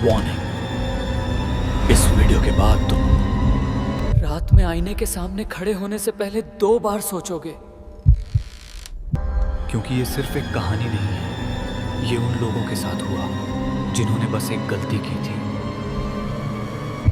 Warning, इस video के बाद तुम रात में आईने के सामने खड़े होने से पहले 2 बार सोचोगे, क्योंकि ये सिर्फ एक कहानी नहीं है। ये उन लोगों के साथ हुआ जिन्होंने बस एक गलती की थी।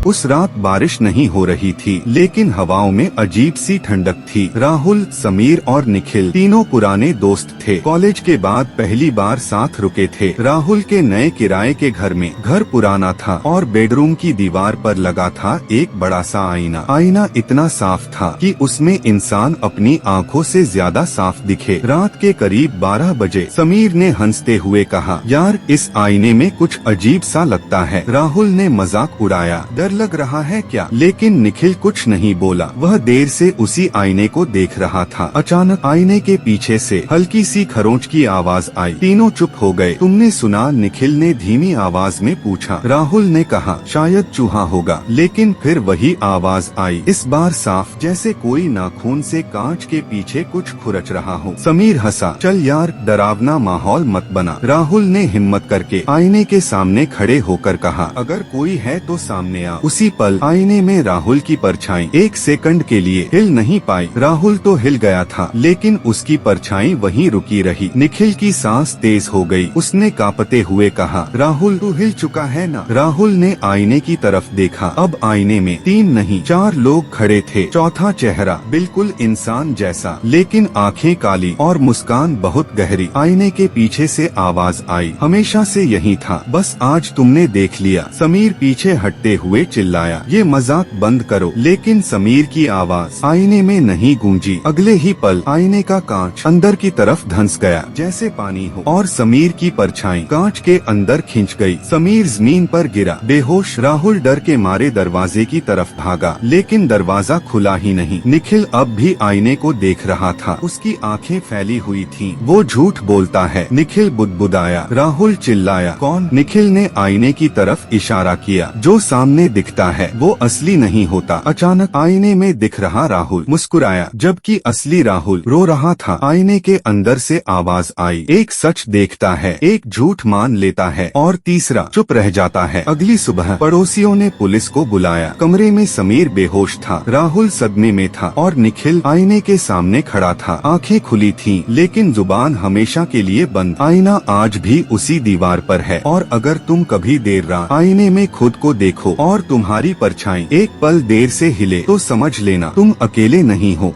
उस रात बारिश नहीं हो रही थी, लेकिन हवाओं में अजीब सी ठंडक थी। राहुल, समीर और निखिल तीनों पुराने दोस्त थे। कॉलेज के बाद पहली बार साथ रुके थे। राहुल के नए किराए के घर में, घर पुराना था और बेडरूम की दीवार पर लगा था एक बड़ा सा आईना। आईना इतना साफ था कि उसमें इंसान अपनी आंखों से ज्यादा साफ दिखे। रात के करीब 12 बजे समीर ने हंसते हुए कहा, यार इस आईने में कुछ अजीब सा लगता है। राहुल ने मजाक उड़ाया, लग रहा है क्या? लेकिन निखिल कुछ नहीं बोला। वह देर से उसी आईने को देख रहा था। अचानक आईने के पीछे से हल्की सी खरोंच की आवाज आई। तीनों चुप हो गए। तुमने सुना? निखिल ने धीमी आवाज में पूछा। राहुल ने कहा, शायद चूहा होगा। लेकिन फिर वही आवाज आई, इस बार साफ, जैसे कोई नाखून से कांच के पीछे कुछ खुरच रहा हो। समीर हंसा, चल यार, डरावना माहौल मत बना। राहुल ने हिम्मत करके आईने के सामने खड़े होकर कहा, अगर कोई है तो सामने आ। उसी पल आईने में राहुल की परछाई 1 सेकंड के लिए हिल नहीं पाई। राहुल तो हिल गया था, लेकिन उसकी परछाई वहीं रुकी रही। निखिल की सांस तेज हो गई। उसने कांपते हुए कहा, राहुल तू हिल चुका है ना? राहुल ने आईने की तरफ देखा। अब आईने में 3 नहीं 4 लोग खड़े थे। चौथा चेहरा बिल्कुल इंसान जैसा, लेकिन आंखें काली और मुस्कान बहुत गहरी। आईने के पीछे से आवाज आई, हमेशा से यही था, बस आज तुमने देख लिया। समीर पीछे हटते हुए चिल्लाया, ये मजाक बंद करो। लेकिन समीर की आवाज आईने में नहीं गूंजी। अगले ही पल आईने का कांच अंदर की तरफ धंस गया, जैसे पानी हो, और समीर की परछाई कांच के अंदर खिंच गई। समीर जमीन पर गिरा बेहोश। राहुल डर के मारे दरवाजे की तरफ भागा, लेकिन दरवाजा खुला ही नहीं। निखिल अब भी आईने को देख रहा था। उसकी आंखें फैली हुई थीं। वो झूठ बोलता है। निखिल बुदबुदाया। राहुल चिल्लाया, कौन? निखिल ने आईने की तरफ इशारा किया। जो सामने दिखता है वो असली नहीं होता। अचानक आईने में दिख रहा राहुल मुस्कुराया, जबकि असली राहुल रो रहा था। आईने के अंदर से आवाज आई, एक सच देखता है, एक झूठ मान लेता है और तीसरा चुप रह जाता है। अगली सुबह पड़ोसियों ने पुलिस को बुलाया। कमरे में समीर बेहोश था, राहुल सदमे में था और निखिल आईने के सामने खड़ा था। आंखें खुली थीं, लेकिन जुबान हमेशा के लिए बंद। आईना आज भी उसी दीवार पर है, और अगर तुम कभी देर रात आईने में खुद को देखो और तुम्हारी परछाई एक पल देर से हिले, तो समझ लेना तुम अकेले नहीं हो।